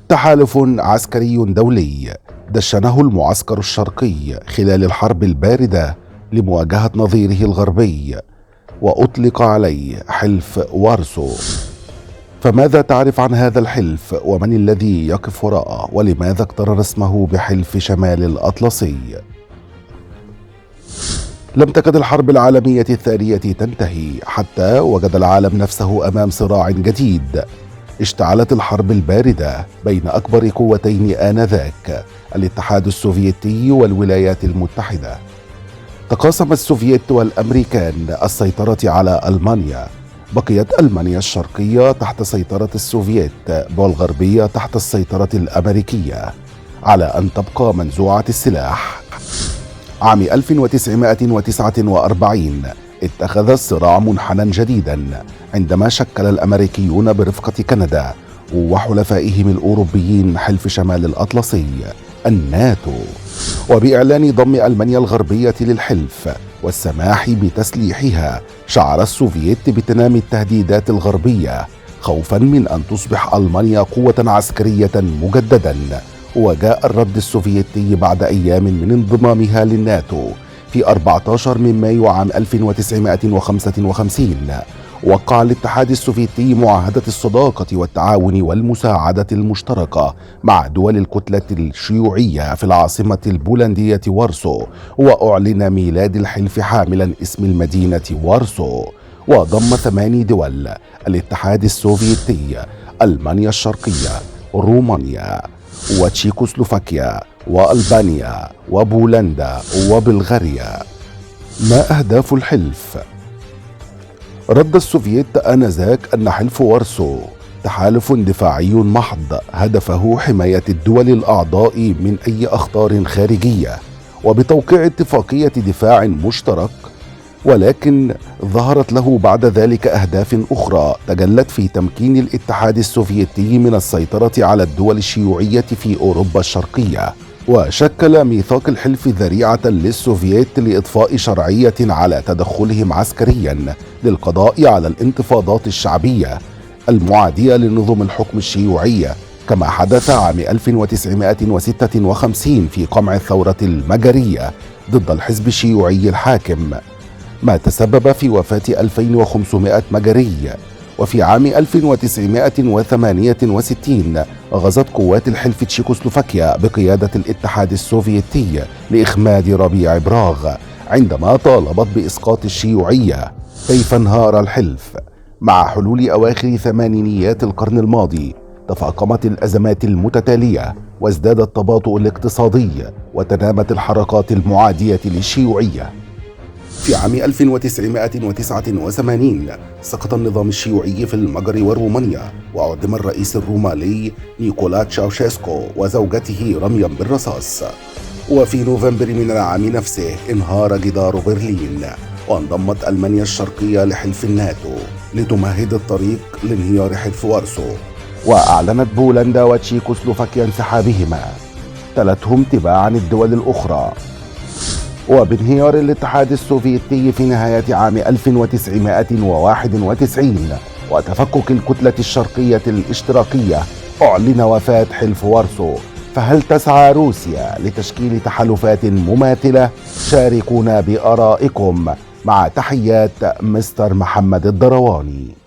تحالف عسكري دولي دشنه المعسكر الشرقي خلال الحرب الباردة لمواجهة نظيره الغربي، وأطلق عليه حلف وارسو. فماذا تعرف عن هذا الحلف، ومن الذي يقف وراءه، ولماذا اقترن اسمه بحلف شمال الأطلسي؟ لم تكد الحرب العالمية الثانية تنتهي حتى وجد العالم نفسه أمام صراع جديد. اشتعلت الحرب الباردة بين أكبر قوتين آنذاك، الاتحاد السوفيتي والولايات المتحدة. تقاسم السوفييت والأمريكان السيطرة على ألمانيا. بقيت ألمانيا الشرقية تحت سيطرة السوفييت، والغربية تحت السيطرة الأمريكية، على أن تبقى منزوعة السلاح. عام 1949 اتخذ الصراع منحنى جديدا عندما شكل الأمريكيون برفقة كندا وحلفائهم الأوروبيين حلف شمال الأطلسي الناتو، وبإعلان ضم ألمانيا الغربية للحلف والسماح بتسليحها. شعر السوفييت بتنامي التهديدات الغربية خوفا من أن تصبح ألمانيا قوة عسكرية مجددا. وجاء الرد السوفيتي بعد أيام من انضمامها للناتو. في 14 من مايو عام 1955 وقع الاتحاد السوفيتي معاهدة الصداقة والتعاون والمساعدة المشتركة مع دول الكتلة الشيوعية في العاصمة البولندية وارسو، وأعلن ميلاد الحلف حاملا اسم المدينة وارسو. وضم 8 دول: الاتحاد السوفيتي، ألمانيا الشرقية، رومانيا، وتشيكوسلوفاكيا، وألبانيا، وبولندا، وبلغاريا. ما أهداف الحلف؟ رد السوفييت آنذاك أن حلف وارسو تحالف دفاعي محض، هدفه حماية الدول الأعضاء من أي أخطار خارجية، وبتوقيع اتفاقية دفاع مشترك. ولكن ظهرت له بعد ذلك أهداف أخرى تجلت في تمكين الاتحاد السوفيتي من السيطرة على الدول الشيوعية في أوروبا الشرقية. وشكل ميثاق الحلف ذريعة للسوفييت لإضفاء شرعية على تدخلهم عسكريا للقضاء على الانتفاضات الشعبية المعادية لنظم الحكم الشيوعية، كما حدث عام 1956 في قمع الثورة المجرية ضد الحزب الشيوعي الحاكم، ما تسبب في وفاة 2500 مجري. وفي عام 1968 غزت قوات الحلف تشيكوسلوفاكيا بقيادة الاتحاد السوفيتي لإخماد ربيع براغ عندما طالبت بإسقاط الشيوعية. كيف انهار الحلف؟ مع حلول أواخر ثمانينيات القرن الماضي تفاقمت الأزمات المتتالية، وازداد التباطؤ الاقتصادي، وتنامت الحركات المعادية للشيوعية. في عام 1989 سقط النظام الشيوعي في المجر ورومانيا، وأعدم الرئيس الروماني نيكولا تشاوشيسكو وزوجته رميا بالرصاص. وفي نوفمبر من العام نفسه انهار جدار برلين، وانضمت ألمانيا الشرقية لحلف الناتو لتمهد الطريق لانهيار حلف وارسو. وأعلنت بولندا وتشيكوسلوفاكيا انسحابهما، تلتهم تباعا الدول الأخرى. وبانهيار الاتحاد السوفيتي في نهاية عام 1991 وتفكك الكتلة الشرقية الاشتراكية، أعلن وفاة حلف وارسو. فهل تسعى روسيا لتشكيل تحالفات مماثلة؟ شاركونا بآرائكم. مع تحيات مستر محمد الدرواني.